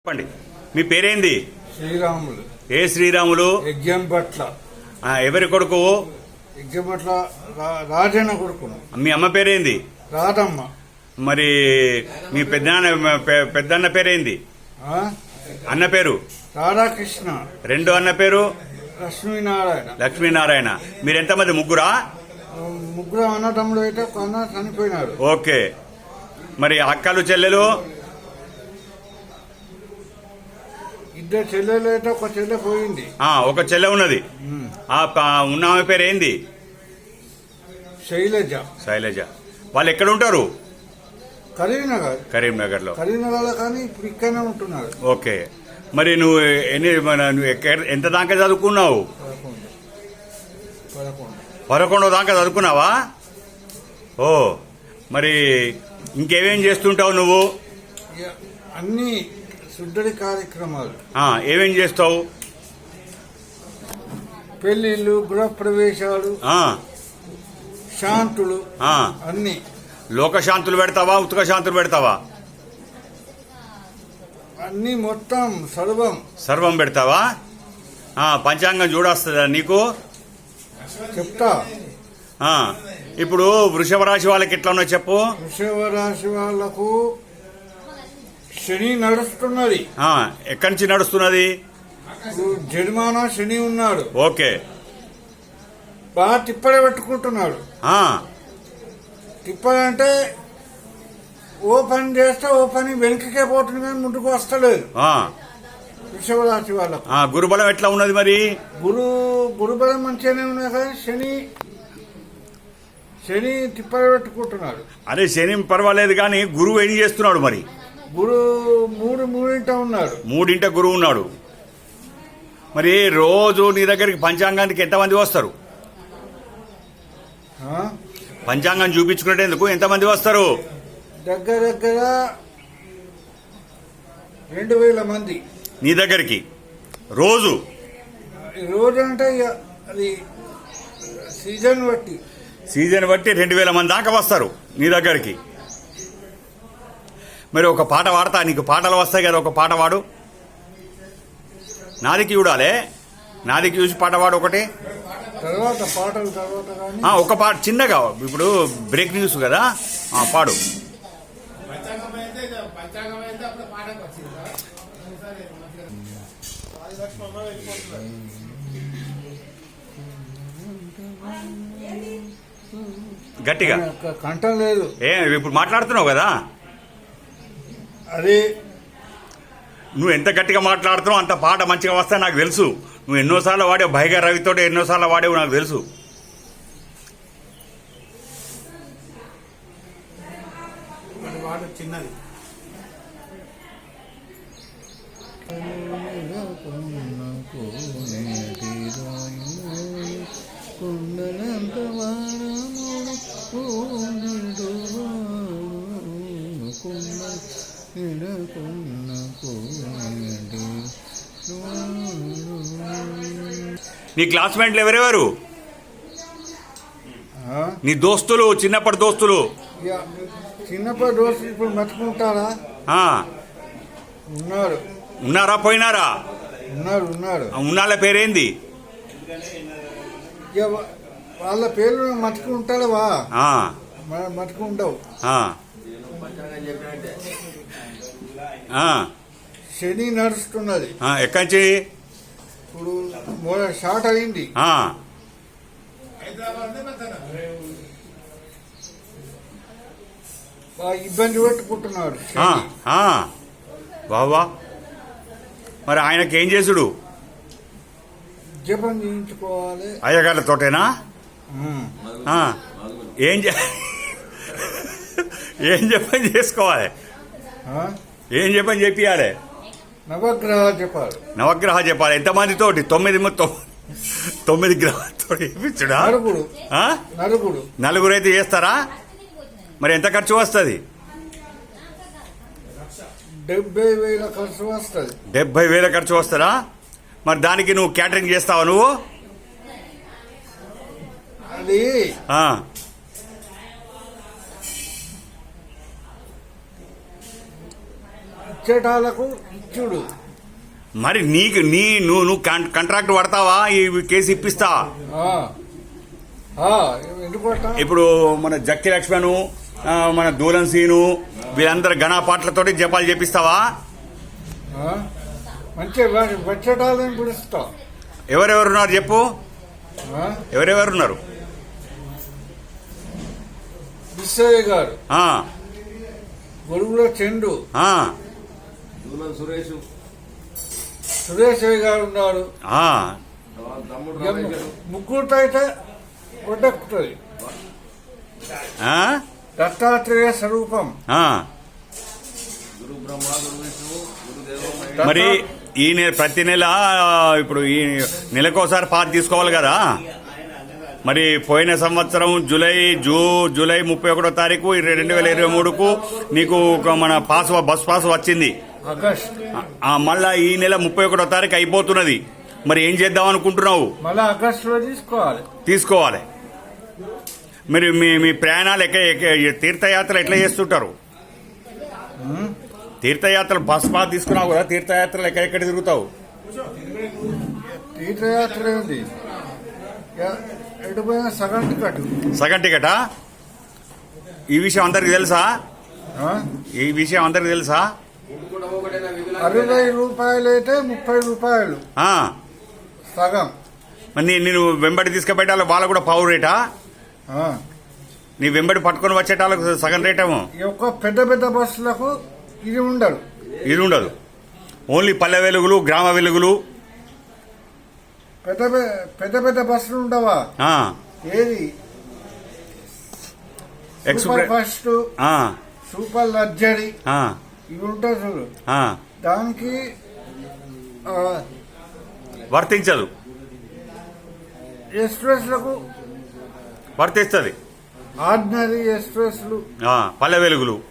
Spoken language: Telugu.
చెప్పండి, మీ పేరేంది? శ్రీరాములు. ఏ శ్రీరాములు? యజ్ఞంపట్ల. ఎవరి కొడుకు? యజ్ఞంపట్ల రాజన్న కొడుకును. మీ అమ్మ పేరేంది? రాధమ్మ. మరి మీ పెద్దన్న పేరేంది? అన్న పేరు? రాధాకృష్ణ. రెండో అన్న పేరు? లక్ష్మీనారాయణ. లక్ష్మీనారాయణ. మీరు ఎంతమంది? ముగ్గురా? ముగ్గురు అన్నదమ్ములు అయితే ఒక అన్న చనిపోయినాడు. ఓకే. మరి అక్కలు చెల్లెలు? ఇద్దరు చెల్లెలు అయితే ఒక చెల్లె పోయింది. ఒక చెల్లె ఉన్నది. ఉన్న ఆమె పేరు ఏంది? శైలజ. శైలజ. వాళ్ళు ఎక్కడ ఉంటారు? కరీంనగర్. కరీంనగర్ లో. కరీంనగర్ లో, కానీ ఇప్పుడు ఇక్కడనే ఉంటున్నారు. ఓకే. మరి నువ్వు ఎంత దాకా చదువుకున్నావు? 11 దాకా చదువుకున్నావా? ఓ, మరి ఇంకేమేం చేస్తుంటావు నువ్వు? అన్ని శుద్ధి కార్యక్రమాలు. ఏమేం చేస్తావు? పెళ్లిళ్ళు, గృహప్రవేశాలు, శాంతులు, అన్ని. లోకశాంతులు పెడతావా, ఉత్క శాంతులు పెడతావా? అన్ని మొత్తం సర్వం పెడతావా? పంచాంగం చూడొస్తుందా నీకు? చెప్తా. ఇప్పుడు వృషభ రాశి వాళ్ళకి ఎట్లా ఉన్నా చెప్పు. వృషభ రాశి వాళ్లకు శని నడుస్తున్నది. ఎక్కడి నుంచి నడుస్తున్నది? జన్మానా శని ఉన్నాడు. ఓకే. బాగా తిప్పడే పెట్టుకుంటున్నాడు. తిప్పడంటే ఓ పని చేస్తే ఓ పని వెనుకకే పోతుంది, కానీ ముందుకు వస్తలేదు వృషభ రాశి వాళ్ళకు. గురుబలం ఎట్లా ఉన్నది మరి? గురుబలం మంచిగానే ఉన్నాయి, కానీ శని తిప్పడే పెట్టుకుంటున్నాడు. అదే శని పర్వాలేదు, కానీ గురువు ఏం చేస్తున్నాడు మరి? మూడింట ఉన్నాడు. మూడింట గురువు ఉన్నాడు. మరి రోజు నీ దగ్గరికి పంచాంగానికి ఎంతమంది వస్తారు? పంచాంగం చూపించుకునేందుకు ఎంతమంది వస్తారు? దగ్గర 2000 మంది నీ దగ్గరికి రోజు. అంటే అది సీజన్ బట్టి 2000 మంది దాకా వస్తారు నీ దగ్గరికి. మరి ఒక పాట పాడతా, నీకు పాటలు వస్తాయి కదా, ఒక పాట పాడు. నాదికి చూడాలే, నాదికి చూసి పాట పాడు ఒకటి. తర్వాత పాటలు తర్వాత ఒక పాట చిన్నగా, ఇప్పుడు బ్రేక్ న్యూస్ కదా, పాడు. గట్టిగా. కంఠం లేదు. ఇప్పుడు మాట్లాడుతున్నావు కదా, అదే నువ్వు ఎంత గట్టిగా మాట్లాడుతున్నావు అంత పాట మంచిగా వస్తా నాకు తెలుసు. నువ్వు ఎన్నోసార్లు వాడావు, భైగా రవితో ఎన్నోసార్లు వాడేవు నాకు తెలుసు. చిన్నది. నీ క్లాస్మేట్లు ఎవరెవరు? నీ దోస్తులు, చిన్నప్పటి దోస్తులు? చిన్నప్పటి దోస్తులు ఇప్పుడు మర్చిపోతారా? ఉన్నారా, పోయినారా? ఉన్నారు. ఉన్నాళ్ళ పేరేంది? వాళ్ళ పేర్లు మర్చుకుంటావా? మర్చుకుంటావు. శని నడుస్తున్నది. ఎక్కడి నుంచి? ఇప్పుడు షార్ట్ అయింది. ఇబ్బంది పెట్టుకుంటున్నాడు. బాబా, మరి ఆయనకి ఏం చేసుడు? జపం చేయించుకోవాలి. అయ్యగారితోటేనా? ఏం జపం చేసుకోవాలి? ఏం జపం చెప్పాలి? నవగ్రహ జపాలి. ఎంతమందితోటి? 9 గ్రహాలతో చేపించుడా? నలుగురు అయితే చేస్తారా? మరి ఎంత ఖర్చు వస్తుంది? 70,000 ఖర్చు వస్తుంది. 70,000 ఖర్చు వస్తుందా? మరి దానికి నువ్వు క్యాటరింగ్ చేస్తావా నువ్వు? అది ఇచ్చేటాలకు ఇచ్చుడు. మరి నువ్వు కాంట్రాక్ట్ పడతావా ఈ కేసు ఇప్పిస్తా? ఆ, ఆ, ఎందుకు కొడతా? ఇప్పుడు మన జక్కి లక్ష్మణు మన దూలం సీను వీళ్ళందరూ ఘనాపాట్లతోటి జపాలు చేపిస్తావా? ఆ? మంచిగా వచ్చేటాలని పిలుస్తా. ఎవరెవరున్నారు చెప్పు, ఆ? ఎవరెవరున్నారు? విశ్వయ్య గారు, ఆ, గొడుగుల చెండు, ఆ, సురేశయ్య గారు ఉన్నారు. ఆ. ముగ్గురుతో అయితే ఒడ్డెక్కుతుంది. ఆ? దత్తాత్రేయ స్వరూపం. ఆ. మరి ఈ నెల ప్రతి నెల ఇప్పుడు ఈ నెలకోసారి పాత తీసుకోవాలి కదా. మరి పోయిన సంవత్సరం జూలై 31వ తారీఖు 2023కు నీకు ఒక మన బస్ పాస్ వచ్చింది. ఆగస్ట్ మళ్ళా ఈ నెల 31వ తారీఖు అయిపోతున్నది. మరి ఏం చేద్దాం అనుకుంటున్నావు? మళ్ళా ఆగస్టులో తీసుకోవాలి. మరి మీ ప్రయాణాలు తీర్థయాత్రలు ఎట్లా చేస్తుంటారు? తీర్థయాత్రలు బస్ పాస్ తీసుకున్నావు కదా, తీర్థయాత్రలు ఎక్కడెక్కడ తిరుగుతావు? తీర్థయాత్ర ఏంది? ఎటు పోయినా సగం టికెట్. ఈ విషయం అందరికి తెలుసా? ఆ? ఈ విషయం అందరికి తెలుసా? 60 రూపాయలు అయితే 30 రూపాయలు ఆ. సగం. మరి నేను వెంబడి తీసుకుపెట్టాలి, వాళ్ళకు కూడా పావు రేటా? ఆ. నీ వెంబడి పట్టుకొని వచ్చేటాలకు సగం రేటేమో. ఈ యొక్క పెద్ద బస్సులకు ఇది ఉండదు. ఓన్లీ పల్లె వెలుగులు, గ్రామ వెలుగులు, పెద్ద బస్సులు ఉండవా? ఆ. ఏది సూపర్ ఫాస్ట్, ఆ. సూపర్ లగ్జరీ ఆ. ఇవి ఉంటాయి చూడు, ఆ. దానికి వర్తించదు. ఎక్స్ప్రెస్లకు వర్తిస్తుంది. ఆర్డినరీ ఎక్స్ప్రెస్లు, పల్లె వెలుగులు